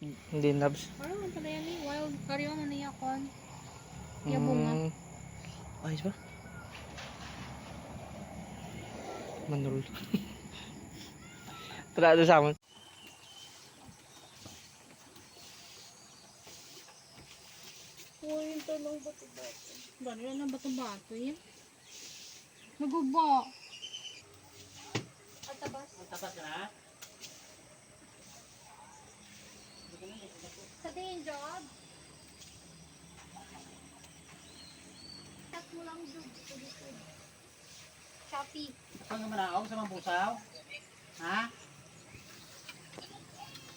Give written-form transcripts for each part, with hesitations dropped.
Hindi nabs. Parang man pala yan eh. Wild. Karyo na niya kon. Kaya bunga. Ayos ba? Manul. Tara doon sa amin. Uy, yung tanong bato-bato. Gano'n lang ang bato-bato yun. Nagubo. Atabas. Tapat na. Sa tingin job. Tat mo lang job. Shopee. Pang manaog sa mga busaw. Ha?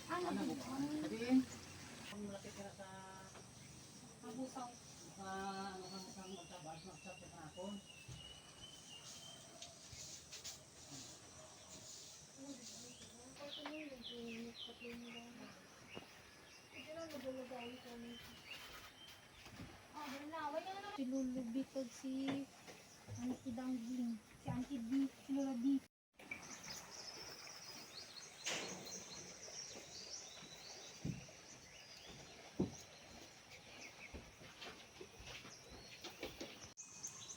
Ano ba? Sabihin. Pang malapit ka na sa Mabusaw. ano kang magtabas sa hapon. Silulubitod si Auntie Dangling. Si Auntie D. Si Lola D.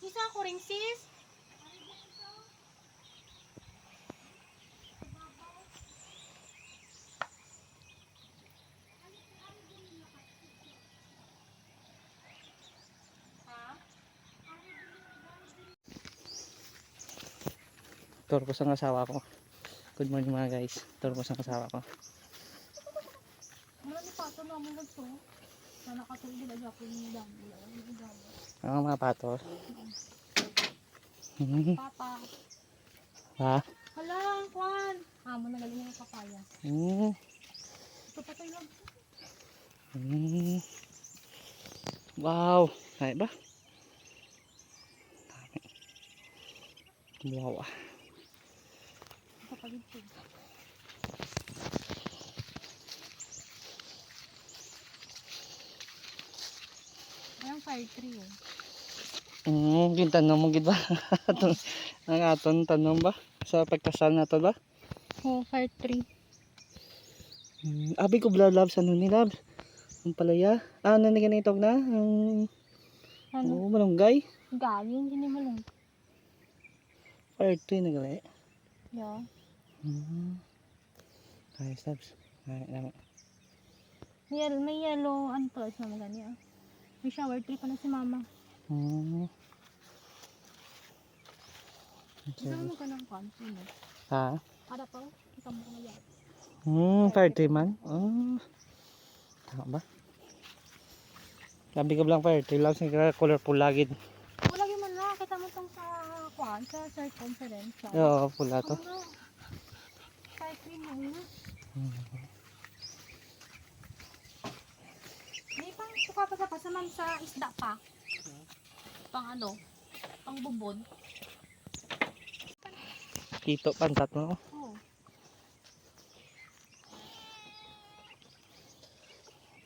Isa ko rin sis. Turpos ang asawa ko. Good morning mga guys. Turpos ang asawa ko. Marami pa ito naman nagso. Na nakatulog na ako yung dami. Ang mga pato. Papa. Ha? Hala, Juan. Mo na galing yung papaya. Ito pa tayo lang. Wow. Ay ba? Wow. Ito pa dito. Ayang fire tree oh. Yung tanong mo gid ba? Ang aton tanong ba? Sa pagkasal na to ba? Oh, fire tree. Abi ko blood love sa nun ni love. Ang palaya. Ano ni ganitog na? Ang Ano? malunggay. Galing, hindi malung. Fire tree na gali. Yeah. Ayos loves. Ay, naman. May yellow antlers na magani ah. May shower tree pa na si mama. Isa mo ka ng kanto no? Ha? Para pa, kita mo na yan. Fire tree man. Tama ba? Sabi ko lang fire tree lang sa colorful lagi. Wala yung man na, kita mo tong sa kwan, sa circumference. Oo, pula to. Ano? Fire tree mo na. May pang suka pa sa pasaman sa isda pa. Pang ano? Pang bubod. Kito pantat mo. Oh.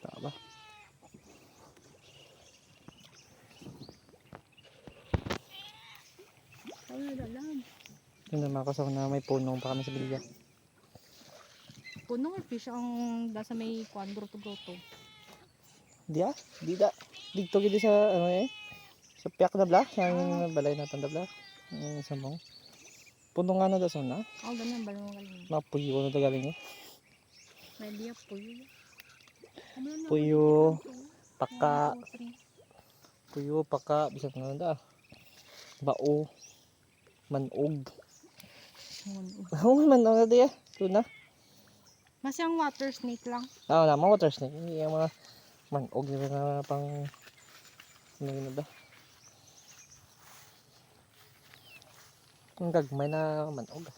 Tama ba? Ay, nalalag. Yun naman ako sa na may punong pa kami sa bilya. Punong fish ang nasa may kwan, groto-groto. Di ah? Di da. Dito gid sa ano eh. Sa piyak na bla. Sa balay natin na bla. Sa mong. Punong nga na daw na. Oh, ganyan ba naman galing? Mapuyo na galing eh. May diya puyo. Puyo, paka. Puyo, paka. Bisag na da. Bao. Manog. Oo, manog na di eh. Tuna. Mas yung water snake lang. Oo naman, water snake. Hindi yung mga manog na pang ano yun ba? Ang gagmay na manog.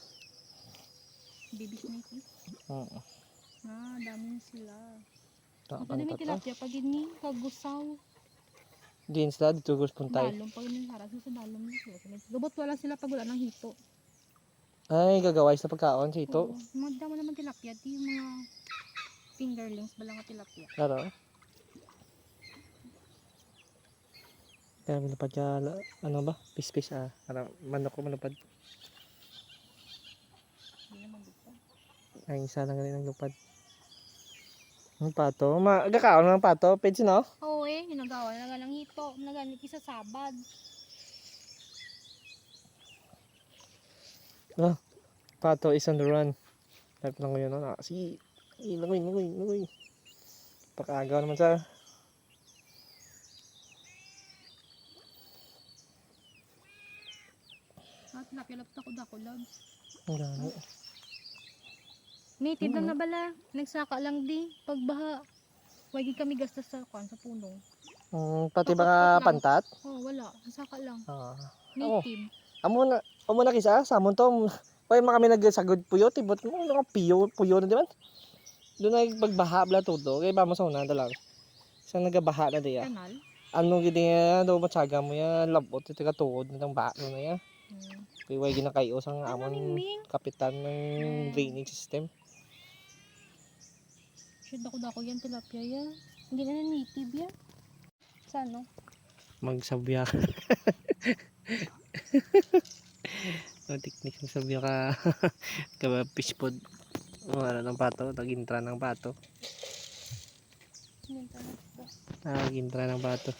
Baby snake eh. Oo. Dami sila. Tama Pwede may tilapia pag ini, kagusaw. Jeans la, dito gusto puntay. Dalong pag ini, harap sa dalong. Gabot wala sila pag wala ng hito. Ay, gagaway sa pagkaon sa ito. Magda mo naman tilapia. Di yung mga fingerlings ba lang tilapia. Claro. Kaya malapad ka, ano ba? Pis-pis ah. Manok ko malapad. Hindi naman dito. Ay, isa lang galing ng lupad. Ang pato. Magkakaon ng pato. Pwede no? Oo eh, hinagawa na nga ng hito. Naganit isa sabad. Pato is on the run. Type lang ko yun. Sige. Langoy. Pakaagaw naman sa... At napilapta ko dako labs. Ang gano. Native lang na bala. Nagsaka lang di. Pagbaha. Huwag kami gastos sa kwan sa punong. Pati Pakot baka lang. pantat. Oh, wala. Nasaka lang. Ah. Native. Amo na kisa. Samon to. Pwede kami nagsagod puyo. Tibot mo. Ano ka puyo na di ba? Doon ay pagbaha bla todo. Kaya ba mo sa una lang. Isang nagabaha na diya. Kanal. Ano gini yan. Daw matsaga mo yan. Labot. Ito katuod. Nitang baha na yan. Kaya huwag ginakayo sa amon Mingming? kapitan ng drainage system. Shit, dako yan. Tilapia yan. Hindi na native yan. Sa ano? Magsabya ka. Technique magsabya ka. Kaya fish pod. Ano ng pato. Tagintra ng pato. Yan talaga. Tagintra ng pato.